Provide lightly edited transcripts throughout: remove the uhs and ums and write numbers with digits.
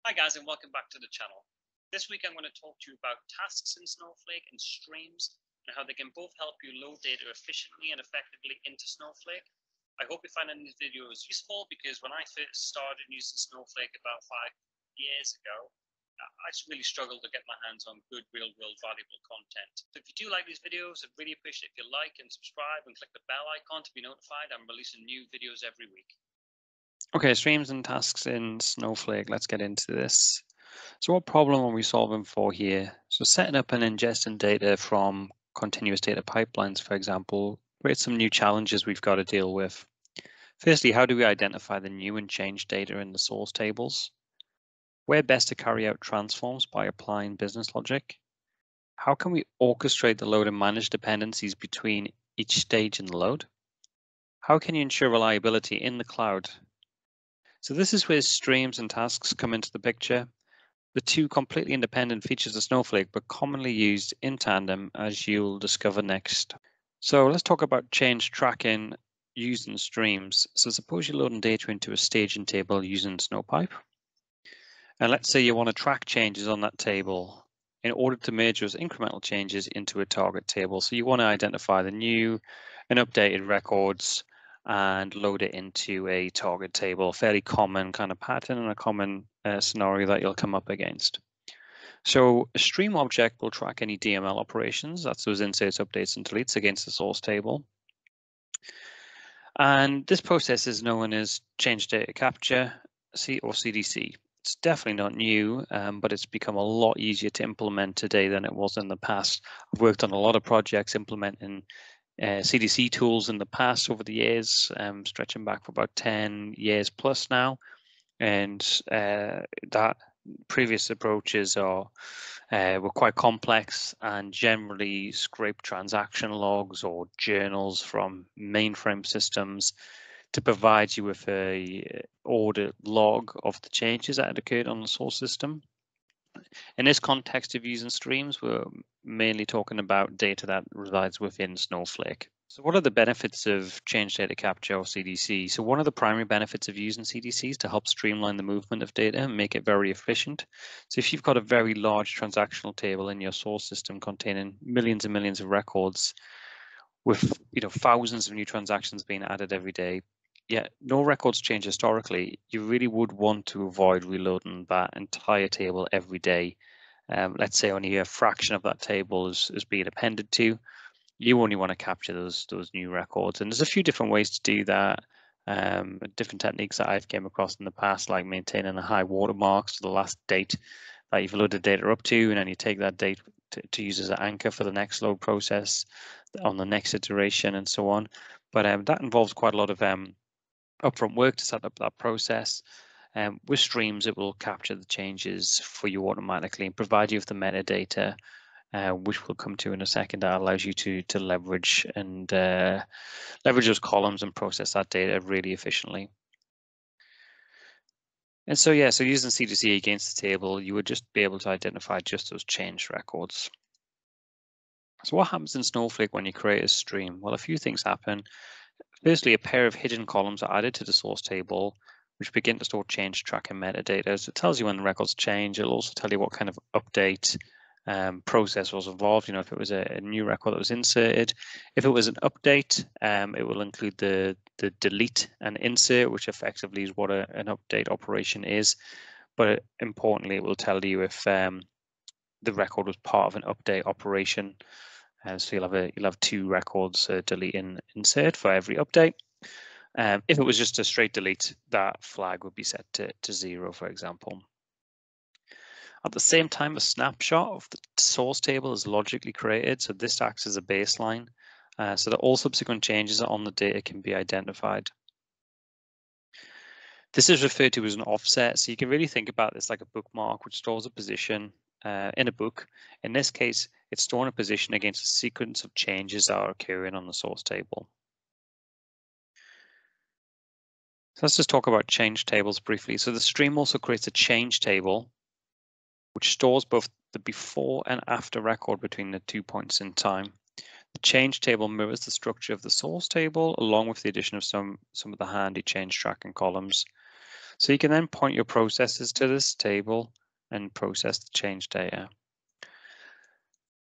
Hi guys, and welcome back to the channel. This week I'm going to talk to you about tasks in Snowflake and streams and how they can both help you load data efficiently and effectively into Snowflake. I hope you find these videos useful because when I first started using Snowflake about 5 years ago, I really struggled to get my hands on good, real-world valuable content. So if you do like these videos, I'd really appreciate if you like and subscribe and click the bell icon to be notified. I'm releasing new videos every week. Okay, streams and tasks in Snowflake. Let's get into this. So what problem are we solving for here? So setting up and ingesting data from continuous data pipelines, for example, creates some new challenges we've got to deal with. Firstly, how do we identify the new and changed data in the source tables? Where best to carry out transforms by applying business logic? How can we orchestrate the load and manage dependencies between each stage in the load? How can you ensure reliability in the cloud? So this is where streams and tasks come into the picture. The two completely independent features of Snowflake, but commonly used in tandem, as you'll discover next. So let's talk about change tracking using streams. So suppose you're loading data into a staging table using Snowpipe. And let's say you want to track changes on that table in order to merge those incremental changes into a target table. So you want to identify the new and updated records and load it into a target table, fairly common kind of pattern and a common scenario that you'll come up against. So a stream object will track any DML operations, that's those inserts, updates, and deletes against the source table. And this process is known as change data capture, or CDC. It's definitely not new, but it's become a lot easier to implement today than it was in the past. I've worked on a lot of projects implementing CDC tools in the past over the years, stretching back for about 10 years plus now. And that previous approaches were quite complex and generally scrape transaction logs or journals from mainframe systems to provide you with a audit log of the changes that had occurred on the source system. In this context of using streams, we're mainly talking about data that resides within Snowflake. So what are the benefits of change data capture or CDC? So one of the primary benefits of using CDC is to help streamline the movement of data and make it very efficient. So if you've got a very large transactional table in your source system containing millions and millions of records with thousands of new transactions being added every day, yet no records change historically, you really would want to avoid reloading that entire table every day. Let's say only a fraction of that table is being appended to. You only want to capture those new records, and there's a few different ways to do that. Different techniques that I've came across in the past, like maintaining a high watermark, so the last date that you've loaded data up to, and then you take that date to use as an anchor for the next load process on the next iteration, and so on. But that involves quite a lot of upfront work to set up that process. With streams, it will capture the changes for you automatically and provide you with the metadata, which we'll come to in a second, that allows you to leverage and leverage those columns and process that data really efficiently. And so, yeah, so using CDC against the table, you would just be able to identify just those changed records. So what happens in Snowflake when you create a stream? Well, a few things happen. Firstly, a pair of hidden columns are added to the source table, which begin to store change tracking metadata. So it tells you when the records change. It'll also tell you what kind of update process was involved. If it was a new record that was inserted. If it was an update, it will include the delete and insert, which effectively is what an update operation is. But importantly, it will tell you if the record was part of an update operation. So you'll have two records, delete and insert, for every update. If it was just a straight delete, that flag would be set to 0, for example. At the same time, a snapshot of the source table is logically created, so this acts as a baseline, so that all subsequent changes on the data can be identified. This is referred to as an offset, so you can really think about this like a bookmark, which stores a position in a book. In this case, it's storing a position against a sequence of changes that are occurring on the source table. So let's just talk about change tables briefly. So the stream also creates a change table, which stores both the before and after record between the 2 points in time. The change table mirrors the structure of the source table, along with the addition of some of the handy change tracking columns. So you can then point your processes to this table and process the change data.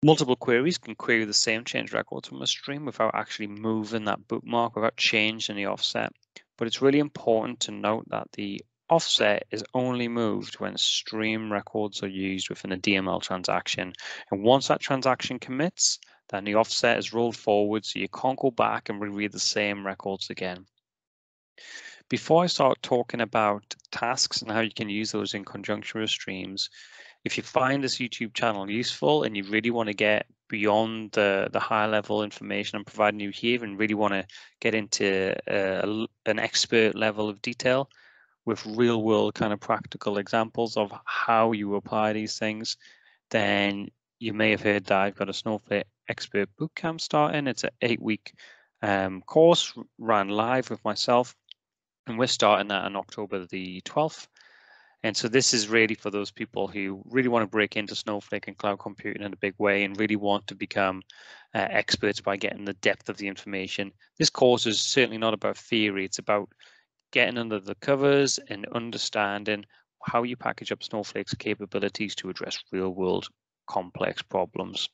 Multiple queries can query the same change records from a stream without actually moving that bookmark, without changing the offset. But it's really important to note that the offset is only moved when stream records are used within a DML transaction. And once that transaction commits, then the offset is rolled forward, so you can't go back and reread the same records again. Before I start talking about tasks and how you can use those in conjunction with streams, if you find this YouTube channel useful and you really want to get beyond the high level information I'm providing you here and really want to get into an expert level of detail with real world kind of practical examples of how you apply these things, then you may have heard that I've got a Snowflake Expert Bootcamp starting. It's an 8-week course ran live with myself, and we're starting that on October the 12th. And so this is really for those people who really want to break into Snowflake and cloud computing in a big way and really want to become experts by getting the depth of the information. This course is certainly not about theory. It's about getting under the covers and understanding how you package up Snowflake's capabilities to address real world complex problems.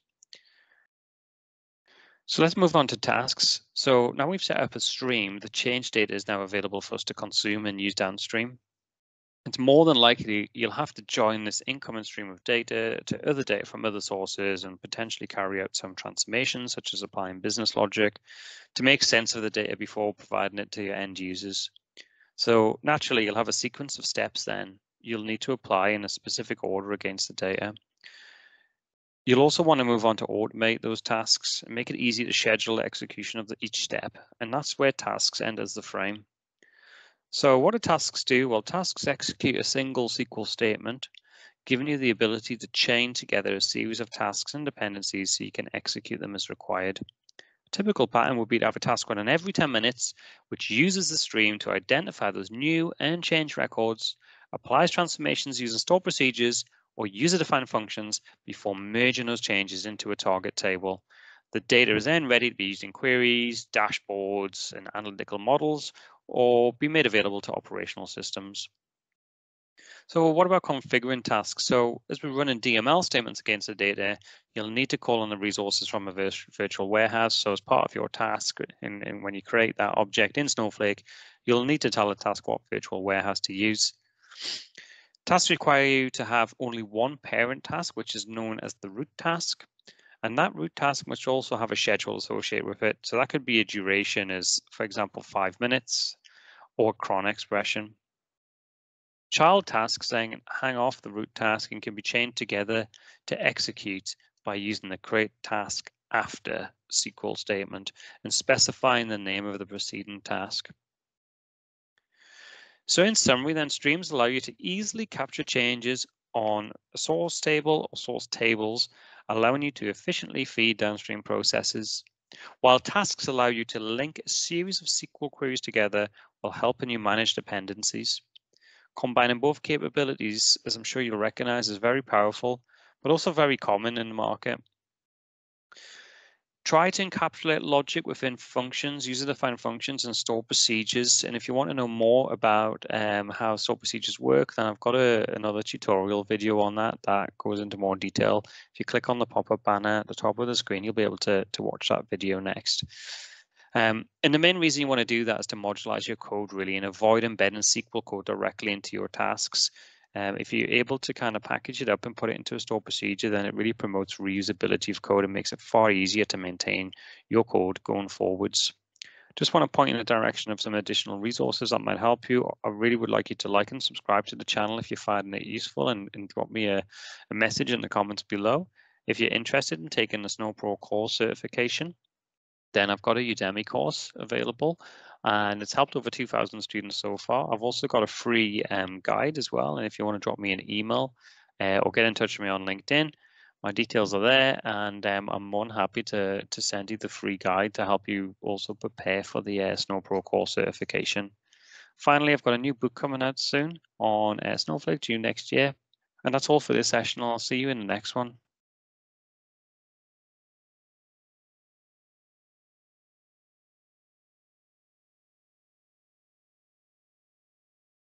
So let's move on to tasks. So now we've set up a stream, the change data is now available for us to consume and use downstream. It's more than likely you'll have to join this incoming stream of data to other data from other sources and potentially carry out some transformations, such as applying business logic to make sense of the data before providing it to your end users. So naturally, you'll have a sequence of steps then you'll need to apply in a specific order against the data. You'll also want to move on to automate those tasks and make it easy to schedule the execution of each step. And that's where tasks end as the frame. So what do tasks do? Well, tasks execute a single SQL statement, giving you the ability to chain together a series of tasks and dependencies so you can execute them as required. A typical pattern would be to have a task running every 10 minutes, which uses the stream to identify those new and changed records, applies transformations using stored procedures or user-defined functions before merging those changes into a target table. The data is then ready to be used in queries, dashboards, and analytical models, or be made available to operational systems. So what about configuring tasks? So as we run in DML statements against the data, you'll need to call on the resources from a virtual warehouse. So as part of your task, and when you create that object in Snowflake, you'll need to tell the task what virtual warehouse to use. Tasks require you to have only one parent task, which is known as the root task. And that root task must also have a schedule associated with it. So that could be a duration as, for example, 5 minutes or cron expression. Child tasks then hang off the root task and can be chained together to execute by using the create task after SQL statement and specifying the name of the preceding task. So in summary, then streams allow you to easily capture changes on a source table or source tables, allowing you to efficiently feed downstream processes, while tasks allow you to link a series of SQL queries together while helping you manage dependencies. Combining both capabilities, as I'm sure you'll recognize, is very powerful, but also very common in the market. Try to encapsulate logic within functions, user-defined functions, and stored procedures. And if you want to know more about how stored procedures work, then I've got another tutorial video on that goes into more detail. If you click on the pop-up banner at the top of the screen, you'll be able to watch that video next. And the main reason you want to do that is to modularize your code really and avoid embedding SQL code directly into your tasks. If you're able to kind of package it up and put it into a stored procedure, then it really promotes reusability of code and makes it far easier to maintain your code going forwards. Just want to point in the direction of some additional resources that might help you. I really would like you to like and subscribe to the channel if you're finding it useful, and drop me a message in the comments below. If you're interested in taking the SnowPro core certification, then I've got a Udemy course available, and it's helped over 2,000 students so far. I've also got a free guide as well, and if you want to drop me an email or get in touch with me on LinkedIn, my details are there, and I'm more than happy to send you the free guide to help you also prepare for the SnowPro core certification. Finally, I've got a new book coming out soon on Snowflake due next year. And that's all for this session. I'll see you in the next one.